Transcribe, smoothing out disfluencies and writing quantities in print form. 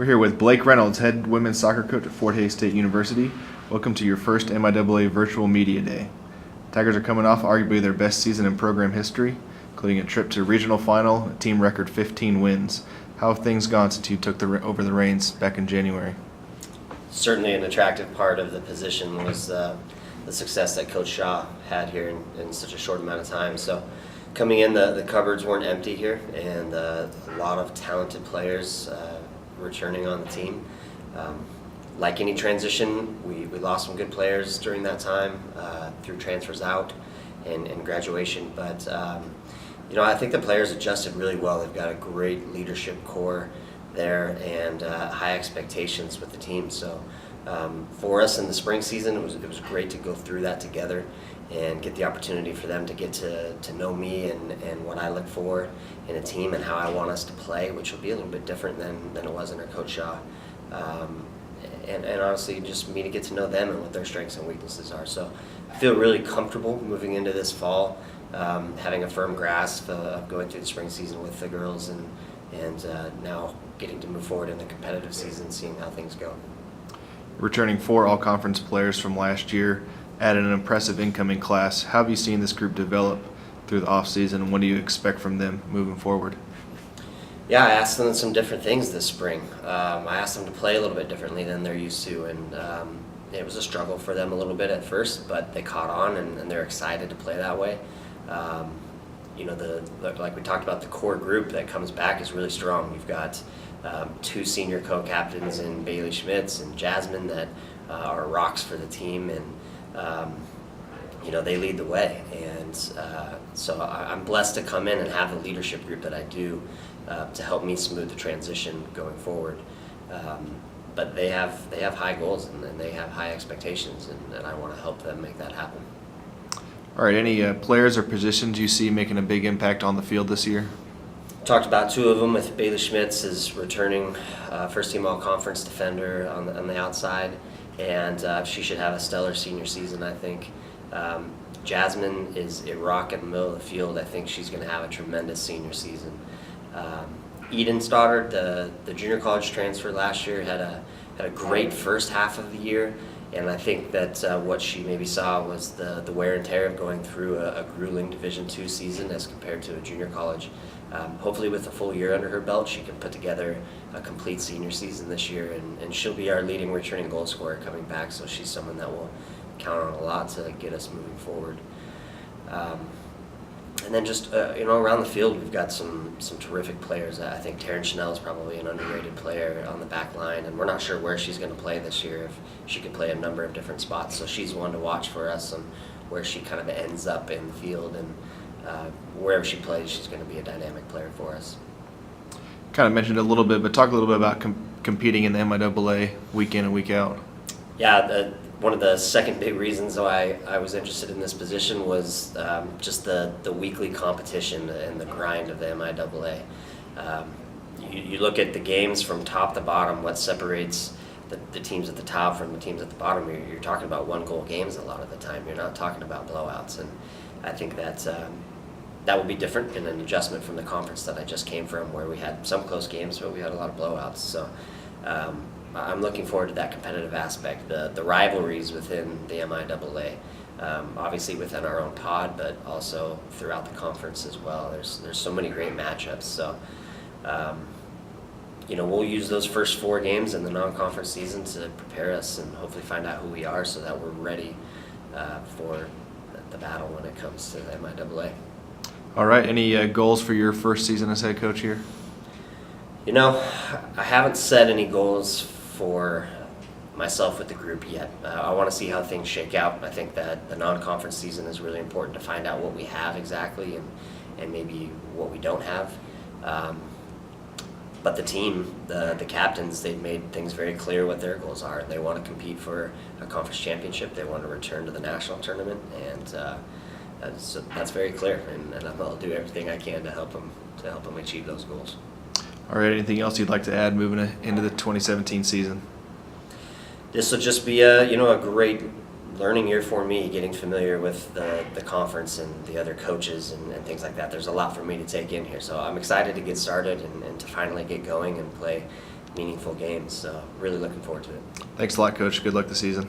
We're here with Blake Reynolds, head women's soccer coach at Fort Hays State University. Welcome to your first MIAA Virtual Media Day. Tigers are coming off arguably their best season in program history, including a trip to regional final, a team record 15 wins. How have things gone since you took over the reins back in January? Certainly an attractive part of the position was the success that Coach Shaw had here in such a short amount of time. So coming in, the cupboards weren't empty here, and a lot of talented players returning on the team. Like any transition, we lost some good players during that time through transfers out and graduation. But I think the players adjusted really well. They've got a great leadership core there and high expectations with the team. So for us in the spring season, it was great to go through that together and get the opportunity for them to get to know me and what I look for in a team and how I want us to play, which will be a little bit different than it was under Coach Shaw. And honestly, just me to get to know them and what their strengths and weaknesses are. So I feel really comfortable moving into this fall, having a firm grasp of going through the spring season with the girls and now getting to move forward in the competitive season, seeing how things go. Returning 4 all-conference players from last year, added an impressive incoming class. How have you seen this group develop through the offseason, and what do you expect from them moving forward? Yeah, I asked them some different things this spring. I asked them to play a little bit differently than they're used to, and it was a struggle for them a little bit at first, but they caught on and they're excited to play that way. Like we talked about, the core group that comes back is really strong. We've got 2 senior co-captains in Bailey Schmitz and Jasmine that are rocks for the team, and they lead the way. And so I'm blessed to come in and have the leadership group that I do to help me smooth the transition going forward. But they have high goals and they have high expectations, and I want to help them make that happen. All right, any players or positions you see making a big impact on the field this year? Talked about 2 of them, with Bailey Schmitz is returning first-team all-conference defender on the outside, and she should have a stellar senior season, I think. Jasmine is a rock in the middle of the field. I think she's going to have a tremendous senior season. Eden Stoddard, the junior college transfer last year, had a great first half of the year, and I think that what she maybe saw was the wear and tear of going through a grueling Division II season as compared to a junior college. Hopefully with a full year under her belt, she can put together a complete senior season this year, and she'll be our leading returning goal scorer coming back, so she's someone that we'll count on a lot to get us moving forward. And then just around the field, we've got some terrific players. I think Taryn Chanel is probably an underrated player on the back line, and we're not sure where she's going to play this year. If she could play a number of different spots, so she's one to watch for us and where she kind of ends up in the field, and wherever she plays, she's going to be a dynamic player for us. Kind of mentioned it a little bit, but talk a little bit about competing in the MIAA week in and week out. Yeah, one of the second big reasons why I was interested in this position was just the weekly competition and the grind of the MIAA. You look at the games from top to bottom, what separates the teams at the top from the teams at the bottom. You're talking about 1-goal games a lot of the time. You're not talking about blowouts, and I think that will be different and an adjustment from the conference that I just came from, where we had some close games, but we had a lot of blowouts. So I'm looking forward to that competitive aspect, the rivalries within the MIAA, obviously within our own pod, but also throughout the conference as well. There's so many great matchups. So we'll use those first 4 games in the non-conference season to prepare us and hopefully find out who we are, so that we're ready for the battle when it comes to the MIAA. All right, any goals for your first season as head coach here? I haven't set any goals for myself with the group yet. I want to see how things shake out. I think that the non-conference season is really important to find out what we have exactly and maybe what we don't have. But the team, the captains, they've made things very clear what their goals are. They want to compete for a conference championship. They want to return to the national tournament, and so that's very clear. And I'll do everything I can to help them achieve those goals. All right, anything else you'd like to add moving into the 2017 season? This will just be a great learning year for me, getting familiar with the conference and the other coaches and things like that. There's a lot for me to take in here, so I'm excited to get started and to finally get going and play meaningful games. So really looking forward to it. Thanks a lot, Coach. Good luck this season.